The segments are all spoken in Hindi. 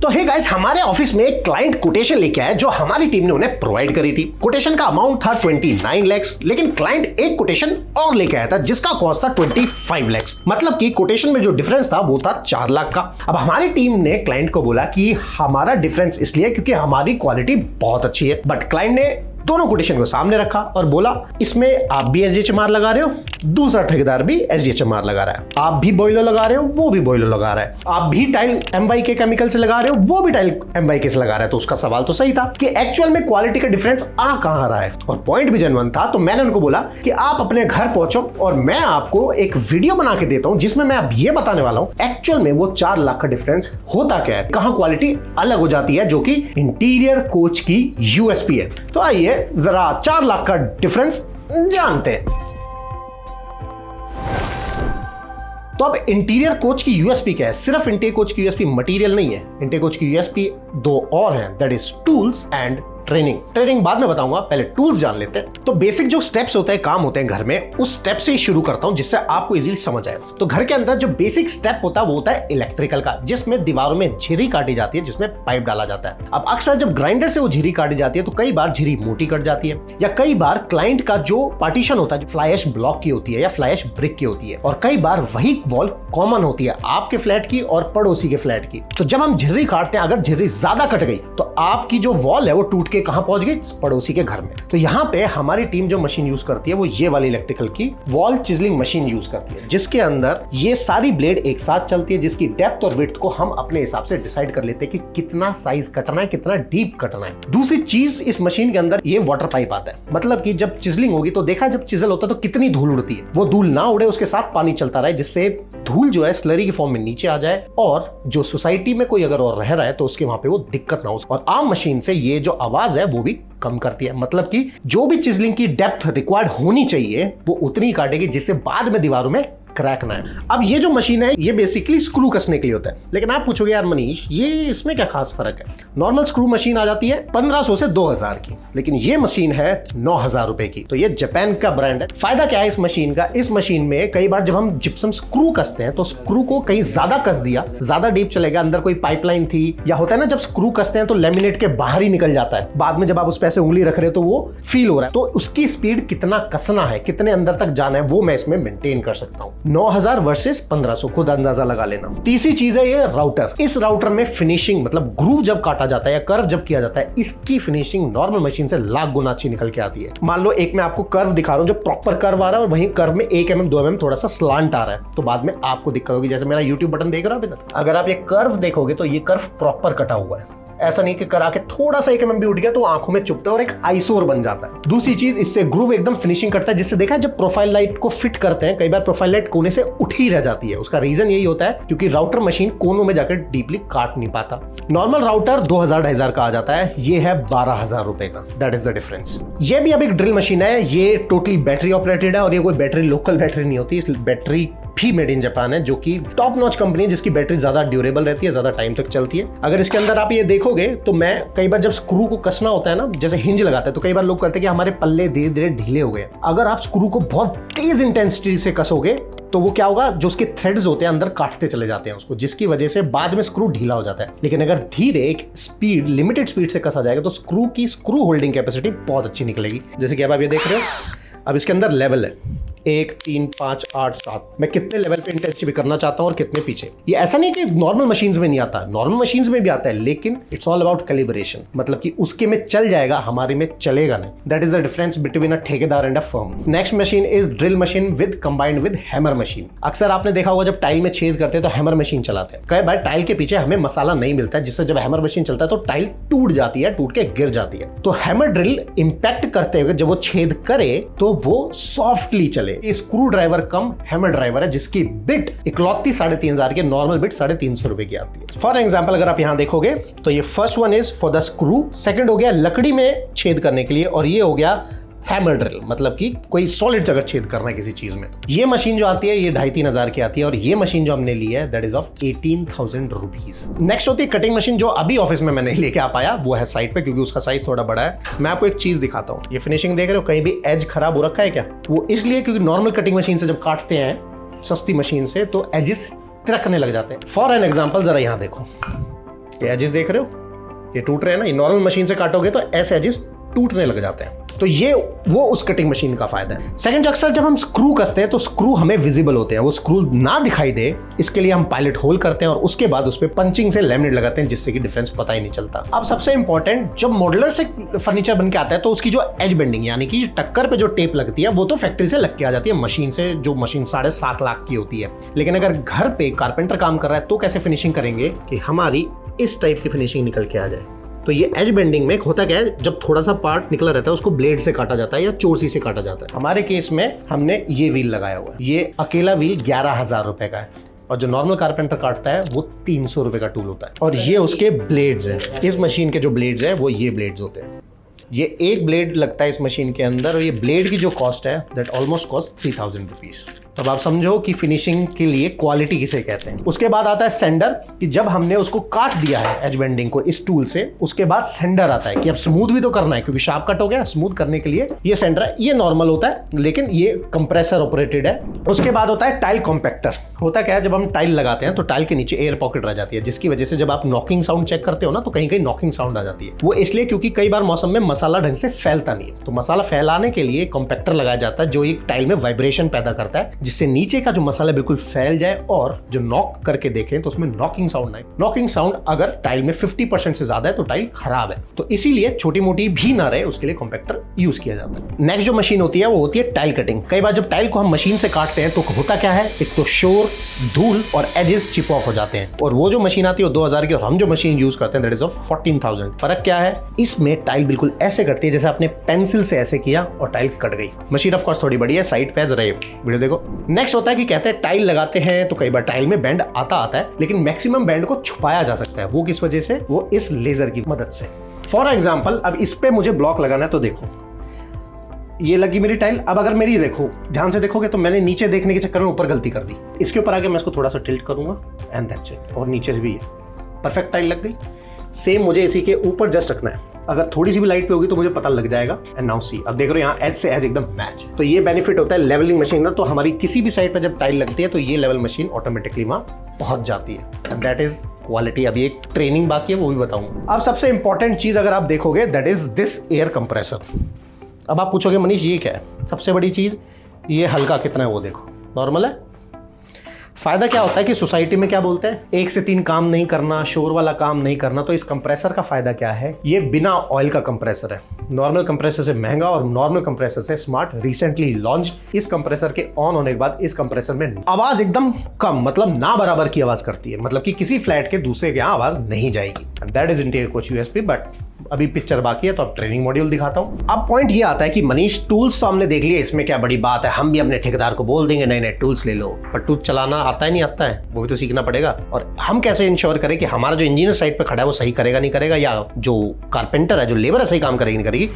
तो हे गाइस, हमारे ऑफिस में एक क्लाइंट कोटेशन लेके आया जो हमारी टीम ने उन्हें प्रोवाइड करी थी। कोटेशन का अमाउंट था 29 लाख, लेकिन क्लाइंट एक कोटेशन और लेके आया था जिसका कॉस्ट था 25 लाख। मतलब कि कोटेशन में जो डिफरेंस था वो था 4 लाख का। अब हमारी टीम ने क्लाइंट को बोला कि हमारा डिफरेंस इसलिए क्योंकि हमारी क्वालिटी बहुत अच्छी है, बट क्लाइंट ने दोनों कोटेशन को सामने रखा और बोला इसमें आप भी एसडीएचएमआर लगा रहे हो, दूसरा ठेकेदार भी एसडीएचएमआर लगा रहा है, आप भी बॉयलर लगा रहे हो, वो भी बॉयलर लगा रहा है, आप भी टाइल एमवाईके केमिकल से लगा रहे हो, वो भी टाइल एमवाईके से लगा रहा है। तो उसका सवाल तो सही था कि एक्चुअल में क्वालिटी का डिफरेंस आ कहां रहा है, और पॉइंट भी जेन्युइन था। तो मैंने उनको बोला कि आप अपने घर पहुंचो और मैं आपको एक वीडियो बना के देता हूं जिसमें मैं अब ये बताने वाला हूं एक्चुअल में वो 4 लाख का डिफरेंस होता क्या है, कहां क्वालिटी अलग हो जाती है, जो कि इंटीरियर कोच की यूएसपी है। तो आइए जरा 4 लाख का डिफरेंस जानते हैं। तो अब इंटीरियर कोच की यूएसपी क्या है? सिर्फ इंटीरियर कोच की यूएसपी मटेरियल नहीं है, इंटीरियर कोच की यूएसपी दो और हैं, that is tools and training बाद में बताऊंगा, पहले टूल्स जान लेते हैं। तो बेसिक जो स्टेप्स होते हैं, काम होते हैं घर में, उस स्टेप से ही शुरू करता हूं जिससे आपको इजीली समझ आए। तो घर के अंदर जो बेसिक स्टेप होता है वो होता है इलेक्ट्रिकल का, जिसमें दीवारों में झिरी काटी जाती है, जिसमें पाइप डाला जाता है। अब अक्सर जब ग्राइंडर से वो झिरी काटी जाती है तो कई बार झिरी मोटी कट जाती है, या कई बार क्लाइंट का जो पार्टीशन होता है जो फ्लाई ऐश ब्लॉक की होती है या फ्लाई ऐश ब्रिक की होती है, और कई बार वही वॉल कॉमन होती है आपके फ्लैट की और पड़ोसी के फ्लैट की। तो जब हम झिरी काटते हैं, अगर झिरी ज्यादा कट गई तो आपकी जो वॉल है वो टूट के कहां पहुंच गई? पड़ोसी के घर में। तो यहाँ पे हमारी टीम जो मशीन यूज करती है वो ये वाली इलेक्ट्रिकल की वॉल चिजलिंग मशीन यूज करती है, जिसके अंदर ये सारी ब्लेड एक साथ चलती है, जिसकी डेप्थ और विड्थ को हम अपने हिसाब से डिसाइड कर लेते हैं कि कितना साइज कटना है, कितना डीप कटना है। दूसरी चीज, इस मशीन के अंदर ये वाटर पाइप आता है, मतलब कि जब चिजलिंग होगी तो देखा जब चिजल होता है तो कितनी धूल उड़ती है, वो धूल ना उड़े उसके साथ पानी चलता रहे, जिससे धूल जो है स्लरी के फॉर्म में नीचे आ जाए, और जो सोसाइटी में कोई अगर और रह रहा है तो उसके वहां पे वो दिक्कत ना हो। और आम मशीन से ये जो आवाज है वो भी कम करती है, मतलब कि जो भी चिजलिंग की डेप्थ रिक्वायर्ड होनी चाहिए वो उतनी काटेगी जिससे बाद में दीवारों में क्रैक ना है। अब ये जो मशीन है ये बेसिकली स्क्रू कसने के लिए होता है, लेकिन आप पूछोगे यार मनीष ये इसमें क्या खास फर्क है? नॉर्मल स्क्रू मशीन आ जाती है 1500 से 2000 की, लेकिन ये मशीन है 9000 रुपए की। तो ये जापान का ब्रांड है। फायदा क्या है इस मशीन का? इस मशीन में कई बार जब हम जिप्सम स्क्रू कसते हैं तो स्क्रू को कहीं ज्यादा कस दिया, ज्यादा डीप चलेगा, अंदर कोई पाइपलाइन थी, या होता है ना जब स्क्रू कसते हैं तो लेमिनेट के बाहर ही निकल जाता है, बाद में जब आप उस पे ऐसे उंगली रख रहे हो तो वो फील हो रहा है। तो उसकी स्पीड कितना कसना है, कितने अंदर तक जाना है, वो मैं इसमें मेंटेन कर सकता हूँ। 9000 वर्सेस 1500, खुद अंदाजा लगा लेना। तीसरी चीज है ये राउटर। इस राउटर में फिनिशिंग, मतलब ग्रूव जब काटा जाता है या कर्व जब किया जाता है, इसकी फिनिशिंग नॉर्मल मशीन से लाख गुना अच्छी निकल के आती है। मान लो एक मैं आपको कर्व दिखा रहा हूं जो प्रॉपर कर्व आ रहा है और वहीं कर्व में 1 mm 2 mm थोड़ा सा स्लांट आ रहा है, तो बाद में आपको दिक्कत होगी। जैसे मेरा YouTube बटन देख रहा हो इधर, अगर आप ये कर्व देखोगे तो ये कर्व प्रॉपर कटा हुआ है, ऐसा नहीं कि करा के थोड़ा सा 1 mm भी उठ गया तो आंखों में चुभता है और एक आइसोर बन जाता है। दूसरी चीज, इससे ग्रूव एकदम फिनिशिंग करता है, जिससे देखा जब प्रोफाइल लाइट को फिट करते हैं कई बार प्रोफाइल लाइट कोने से उठी रह जाती है। उसका रीजन यही होता है क्योंकि राउटर मशीन कोनों में जाकर डीपली काट नहीं पाता। नॉर्मल राउटर 2000-2500 का आ जाता है, ये है 12000 रुपए का। That is the difference. ये भी अब एक ड्रिल मशीन है, ये टोटली बैटरी ऑपरेटेड है, और ये कोई बैटरी लोकल बैटरी नहीं होती, इस बैटरी भी मेड इन जापान है, जो कि टॉप नॉच कंपनी है, जिसकी बैटरी ज्यादा ड्यूरेबल रहती है, ज्यादा टाइम तक चलती है। अगर इसके अंदर आप ये देखोगे तो मैं कई बार जब स्क्रू को कसना होता है ना, जैसे हिंज लगाते हैं, तो कई बार लोग कहते हैं कि हमारे पल्ले धीरे धीरे ढीले हो गए। अगर आप स्क्रू को बहुत तेज इंटेंसिटी से कसोगे तो वो क्या होगा, जो उसके थ्रेड्स होते हैं अंदर काटते चले जाते हैं उसको, जिसकी वजह से बाद में स्क्रू ढीला हो जाता है। लेकिन अगर धीरे एक स्पीड, लिमिटेड स्पीड से कसा जाएगा तो स्क्रू की स्क्रू होल्डिंग कैपेसिटी बहुत अच्छी निकलेगी। जैसे कि अब आप ये देख रहे हो, अब इसके अंदर लेवल है 1, 3, 5, 8, 7। मैं कितने लेवल पे इंटेंसिटी करना चाहता हूं और कितने पीछे। ये ऐसा नहीं कि नॉर्मल मशीन्स में नहीं आता, नॉर्मल मशीन्स में भी आता है, लेकिन इट्स ऑल अबाउट कैलिब्रेशन, मतलब कि उसके में चल जाएगा, हमारे में चलेगा नहीं। That is the difference between a ठेकेदार and a firm. Next machine is drill machine with combined with hammer machine. अक्सर आपने देखा होगा जब टाइल में छेद करते हैं तो हैमर मशीन चलाते हैं। कई बार टाइल के पीछे हमें मसाला नहीं मिलता है, जिससे जब हैमर मशीन चलता है तो टाइल टूट जाती है, टूट के गिर जाती है। तो हैमर ड्रिल इंपैक्ट करते हुए जब वो छेद करे तो वो सॉफ्टली चले। स्क्रू ड्राइवर कम हैमर ड्राइवर है, जिसकी बिट इकलौती 3500 की, नॉर्मल बिट 350 रुपए की आती है। फॉर एग्जांपल अगर आप यहां देखोगे तो ये first one is for the screw, second हो गया लकड़ी में छेद करने के लिए, और ये हो गया हैमर ड्रिल, मतलब कि कोई सॉलिड अगर छेद करना है किसी चीज में। ये मशीन जो आती है ये 2500-3000 की आती है, और ये मशीन जो हमने ली है that is of 18,000 rupees. Next होती है कटिंग मशीन, जो अभी ऑफिस में मैं नहीं लेके आ पाया, वो है साइड पे क्योंकि उसका साइज थोड़ा बड़ा है। मैं आपको एक चीज दिखाता हूँ, ये फिनिशिंग देख रहे हो, कहीं भी एज खराब हो रखा है क्या? वो इसलिए क्योंकि नॉर्मल कटिंग मशीन से जब काटते हैं सस्ती मशीन से तो एजेस तिरकने लग जाते हैं। फॉर एन एग्जाम्पल जरा यहाँ देखो, ये एजेस देख रहे हो, ये टूट रहे हैं ना, ये नॉर्मल मशीन से काटोगे तो ऐसे एजेस टूटने लग जाते हैं। तो ये वो उस कटिंग मशीन का फायदा है। सेकंड, अक्सर जब हम स्क्रू कसते हैं तो स्क्रू हमें विजिबल होते हैं, वो स्क्रू ना दिखाई दे इसके लिए हम पायलट होल करते हैं और उसके बाद उस पे पंचिंग से लैमिनेट लगाते हैं, जिससे कि डिफरेंस पता ही नहीं चलता। अब सबसे इंपॉर्टेंट, जब मॉड्यूलर से फर्नीचर बन के आता है तो उसकी जो एज बेंडिंग यानी कि टक्कर पे जो टेप लगती है वो तो फैक्ट्री से लग के आ जाती है मशीन से, जो मशीन 7.5 लाख की होती है। लेकिन अगर घर पे कारपेंटर काम कर रहा है तो कैसे फिनिशिंग करेंगे कि हमारी इस टाइप की फिनिशिंग निकल के आ जाए। तो ये एज बेंडिंग में होता क्या है, जब थोड़ा सा पार्ट निकला रहता है उसको ब्लेड से काटा जाता है या चोरसी से काटा जाता है। हमारे केस में हमने ये व्हील लगाया हुआ है, ये अकेला व्हील 11,000 रुपए का है और जो नॉर्मल कारपेंटर काटता है वो 300 रुपए का टूल होता है। और ये उसके ब्लेड्स हैं, इस मशीन के जो ब्लेड्स हैं वो ये ब्लेड्स होते हैं। ये एक ब्लेड लगता है इस मशीन के अंदर और ये ब्लेड की जो कॉस्ट है दैट ऑलमोस्ट कॉस्ट 3000 रुपीज। तो अब आप समझो कि फिनिशिंग के लिए क्वालिटी किसे कहते हैं। उसके बाद आता है सेंडर, कि जब हमने उसको काट दिया है एज बेंडिंग को इस टूल से, उसके बाद सेंडर आता है कि अब स्मूथ भी तो करना है क्योंकि शार्प कट हो गया, स्मूथ करने के लिए ये सेंडर है। ये नॉर्मल होता है लेकिन ये कंप्रेसर ऑपरेटेड है। उसके बाद होता है टाइल कॉम्पैक्टर। होता क्या है, जब हम टाइल लगाते हैं तो टाइल के नीचे एयर पॉकेट रह जाती है, जिसकी वजह से जब आप नॉकिंग साउंड चेक करते हो ना तो कहीं कहीं नॉकिंग साउंड आ जाती है। वो इसलिए क्योंकि कई बार मौसम में मसाला ढंग से फैलता नहीं है, तो मसाला फैलाने के लिए कॉम्पैक्टर लगाया जाता है जो एक टाइल में वाइब्रेशन पैदा करता है, जिससे नीचे का जो मसाला बिल्कुल फैल जाए और जो नॉक करके देखें तो उसमें नॉकिंग साउंड आए। नॉकिंग साउंड अगर टाइल में 50% से ज्यादा है तो टाइल खराब है, तो इसीलिए छोटी मोटी भी ना रहे उसके लिए कॉम्पैक्टर यूज किया जाता है। नेक्स्ट जो मशीन होती है वो होती है टाइल कटिंग। कई बार जब टाइल को हम मशीन से काटते हैं तो होता क्या है, एक तो शोर, धूल और एजेस चिप ऑफ हो जाते हैं। और वो जो मशीन आती है 2000 की और हम जो मशीन यूज करते हैं दैट इज ऑफ 14,000। फर्क क्या है, इसमें टाइल बिल्कुल ऐसे कटती है जैसे आपने पेंसिल से ऐसे किया और टाइल कट गई। मशीन ऑफ कोर्स थोड़ी बड़ी है, साइड पे जरा वीडियो देखो। नेक्स्ट होता है कि कहते हैं टाइल लगाते हैं तो कई बार टाइल में बैंड आता है लेकिन मैक्सिमम बैंड को छुपाया जा सकता है। वो किस वजह से, वो इस लेजर की मदद से। फॉर एग्जाम्पल, अब इस पे मुझे ब्लॉक लगाना है तो देखो ये लगी मेरी टाइल। अब अगर मेरी देखो, ध्यान से देखोगे तो मैंने नीचे देखने के चक्कर में ऊपर गलती कर दी। इसके ऊपर आके मैं इसको थोड़ा सा टिल्ट करूंगा एंड दैट्स इट, और नीचे से भी है परफेक्ट टाइल लग गई। सेम मुझे इसी के ऊपर जस्ट रखना है, अगर थोड़ी सी भी लाइट पे होगी तो मुझे पता लग जाएगा। एंड नाउ सी, अब देख रहे हो यहाँ एज से एज एकदम मैच। तो ये बेनिफिट होता है लेवलिंग मशीन ना, तो हमारी किसी भी साइड पे जब टाइल लगती है तो ये लेवल मशीन ऑटोमेटिकली वहां पहुंच जाती है एंड दैट इज क्वालिटी। अभी एक ट्रेनिंग बाकी है वो भी बताऊंगा। अब सबसे इंपॉर्टेंट चीज अगर आप देखोगे that is this air compressor. अब आप पूछोगे मनीष ये क्या है, सबसे बड़ी चीज ये हल्का कितना है वो देखो, नॉर्मल है। फायदा क्या होता है कि सोसाइटी में क्या बोलते हैं, 1 से 3 काम नहीं करना, शोर वाला काम नहीं करना। तो इस कंप्रेसर का फायदा क्या है, ये बिना ऑयल का कंप्रेसर है, नॉर्मल कंप्रेसर से महंगा और नॉर्मल कंप्रेसर से स्मार्ट, रिसेंटली लॉन्च। इस कंप्रेसर के ऑन होने के बाद इस कंप्रेसर में आवाज एकदम कम, मतलब ना बराबर की आवाज करती है, मतलब कि किसी फ्लैट के दूसरे के यहाँ आवाज नहीं जाएगी। That is interior coach USP. But अभी पिक्चर बाकी है तो अब ट्रेनिंग मॉड्यूल दिखाता हूँ। अब पॉइंट ये आता है कि मनीष टूल्स तो हमने देख लिए, इसमें क्या बड़ी बात है, हम भी अपने ठेकेदार को बोल देंगे नए नए टूल्स ले लो, पर टूल चलाना आता है नहीं आता है वो भी तो सीखना पड़ेगा। और हम कैसे इंश्योर करें कि हमारा जो इंजीनियर साइड पे खड़ा है वो सही करेगा नहीं करेगा, या जो कारपेंटर है जो लेबर है सही काम करेगी नहीं करेगी,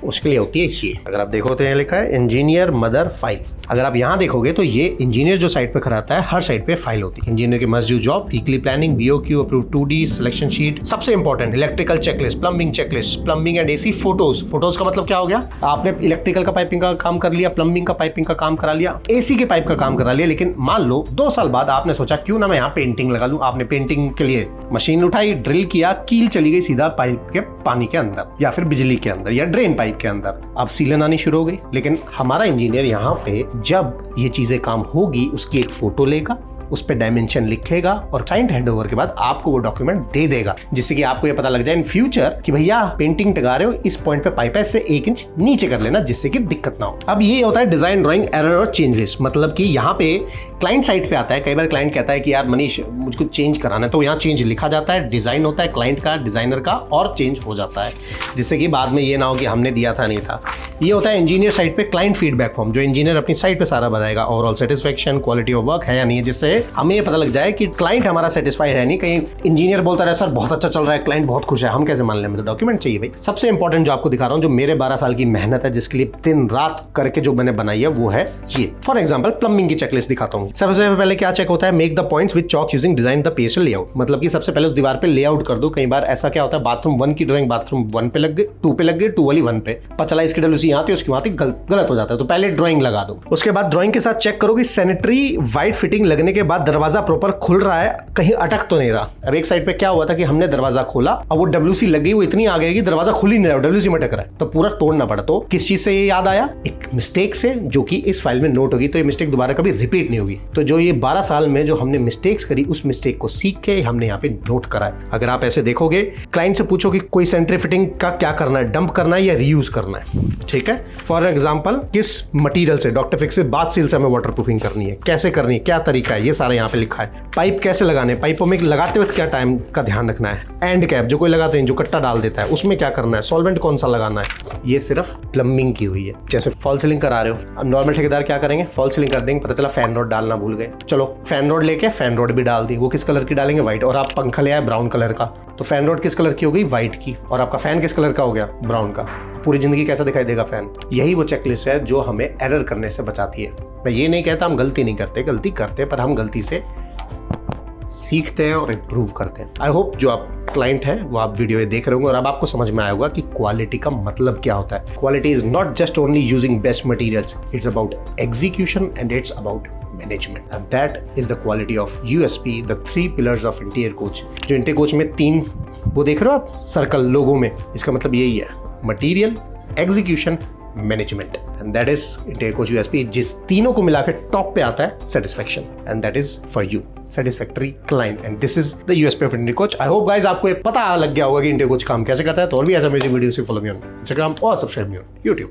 उसके लिए होती है ये। अगर आप देखो तो यहाँ लिखा है इंजीनियर मदर फाइल। अगर आप यहाँ देखोगे तो ये इंजीनियर जो साइड पे खड़ा रहता है हर साइड पे फाइल होती है। इंजीनियर की must do job, weekly planning, BOQ, approve 2D, selection sheet, सबसे important electrical checklist, plumbing checklist, plumbing and AC photos. Photos का मतलब क्या हो गया, आपने इलेक्ट्रिकल का पाइपिंग का काम कर लिया, प्लम्बिंग का पाइपिंग का काम करा लिया, एसी के पाइप का काम करा लिया, लेकिन मान लो 2 साल बाद आपने सोचा क्यों ना मैं यहाँ पेंटिंग लगा लूं। आपने पेंटिंग के लिए मशीन उठाई, ड्रिल किया, कील चली गई सीधा पाइप के पानी के अंदर या फिर बिजली के अंदर या ड्रेन पाइप के अंदर, अब सीलन आनी शुरू हो गई। लेकिन हमारा इंजीनियर यहाँ पे जब ये चीजें काम होगी उसकी एक फोटो लेगा, उस पे डायमेंशन लिखेगा और साइंड हैंडओवर के बाद आपको वो डॉक्यूमेंट दे देगा, जिससे कि आपको ये पता लग जाए इन फ्यूचर कि भैया पेंटिंग टगा रहे हो इस पॉइंट पे पाइप है, इससे 1 इंच नीचे कर लेना जिससे कि दिक्कत ना हो। अब ये होता है डिजाइन ड्राइंग एरर और चेंजेस, मतलब कि यहाँ पे क्लाइंट साइड पे आता है। कई बार क्लाइंट कहता है कि यार मनीष मुझको चेंज कराना है, तो यहाँ चेंज लिखा जाता है, डिजाइन होता है क्लाइंट का, डिजाइनर का, और चेंज हो जाता है, जिससे कि बाद में ये ना हो कि हमने दिया था नहीं था। ये होता है इंजीनियर साइड पे क्लाइंट फीडबैक फॉर्म, जो इंजीनियर अपनी साइड पे सारा बताएगा, overall satisfaction, quality of work है या नहीं है, जिससे हमें ये पता लग जाए कि क्लाइंट हमारा सेटिस्फाइड है नहीं। कहीं इंजीनियर बोलता रहे सर बहुत अच्छा चल रहा है, क्लाइंट बहुत खुश है, हम कैसे मान लें, मतलब डॉक्यूमेंट चाहिए भाई। सबसे इंपॉर्टेंट जो आपको दिखा रहा हूं, जो मेरे 12 साल की मेहनत है, जिसके लिए दिन रात करके जो मैंने बनाई है, वो है ये। फॉर एग्जांपल प्लम्बिंग की चेकलिस्ट दिखाता हूं। सबसे पहले क्या चेक होता है, make the points with chalk using design the pastel layout, मतलब कि सबसे पहले उस दीवार पे लेआउट कर दो। कई बार ऐसा क्या होता है, बाथरूम 1 की ड्राइंग बाथरूम 1 पे लग गई, 2 पे लग गई, 2 वाली 1 पे, पता चला इसकी डब्ल्यूसी यहाँ थी उसकी वहां थी, गलत हो जाता है। तो पहले ड्राइंग लगा दो, उसके बाद ड्राइंग के साथ चेक करो कि सैनिटरी वाइट फिटिंग लगने के के बाद दरवाजा प्रॉपर खुल रहा है, कहीं अटक तो नहीं रहा। अब एक साइड पे क्या हुआ था कि हमने दरवाजा खोला, अब वो WC लग गई, वो इतनी आ गई कि दरवाजा खुल ही नहीं रहा, WC में अटक रहा है, तो पूरा तोड़ना पड़ा। तो किस चीज से ये याद आया? एक मिस्टेक से, जो कि इस फाइल में नोट होगी, तो ये मिस्टेक दोबारा कभी रिपीट नहीं होगी। तो जो ये 12 साल में जो हमने मिस्टेक्स करी, उस मिस्टेक को सीख के हमने यहाँ पे नोट करा है। अगर आप ऐसे देखोगे, क्लाइंट से पूछो कि कोई सेंट्री फिटिंग का क्या करना है, डंप करना है या रीयूज करना है, ठीक है। फॉर एग्जाम्पल, किस मटीरियल से, डॉक्टर फिक्स से बाथ सील से हमें वाटर प्रूफिंग करनी है, कैसे करनी है, क्या तरीका है, ये सारा यहाँ पे लिखा है। पाइप कैसे लगाने, पाइपों में लगाते वक्त क्या टाइम का ध्यान रखना है, एंड कैप जो कोई लगाते हैं, जो कट्टा डाल देता है, उसमें क्या करना है, सॉल्वेंट कौन सा लगाना है, ये सिर्फ प्लम्बिंग की हुई है। जैसे फॉल सीलिंग करा रहे हो, अब नॉर्मल ठेकेदार क्या करेंगे, फॉल सीलिंग कर देंगे, पता चला फैन रोड डालना भूल गए, चलो फैन रोड लेके फैन रोड भी डाल दी, वो किस कलर की डालेंगे, व्हाइट, और आप पंखा ले आए ब्राउन कलर का, तो फैन रोड किस कलर की हो गई, व्हाइट की, और आपका फैन किस कलर का हो गया, ब्राउन का। पूरी जिंदगी कैसा दिखाई देगा फैन? यही वो चेकलिस्ट है जो हमें एरर करने से बचाती है। मैं ये नहीं कहता हम गलती नहीं करते, गलती करते, पर हम गलती से सीखते हैं और इम्प्रूव करते हैं। आई होप जो आप क्लाइंट हैं वो आप वीडियो देख रहे होंगे और अब आपको समझ में आया होगा कि क्वालिटी का मतलब क्या होता है। Quality is not just only using best materials, it's about execution and it's about management, and that is the quality of USP, the 3 pillars of interior coach. जो इंटीरियर कोच में 3 वो देख रहे हो आप सर्कल लोगों में, इसका मतलब यही है, material, execution, management, and that is interior coach USP। जिस तीनों को मिलाकर टॉप पे आता है satisfaction, and that is for you, satisfactory client, and this is the USP of interior coach. I hope guys आपको ये पता लग गया होगा कि इंटीरियर कोच काम कैसे करता है। तो और भी ऐसा अमेजिंग वीडियो से फॉलो मी ऑन Instagram और सब्सक्राइब मी ऑन YouTube।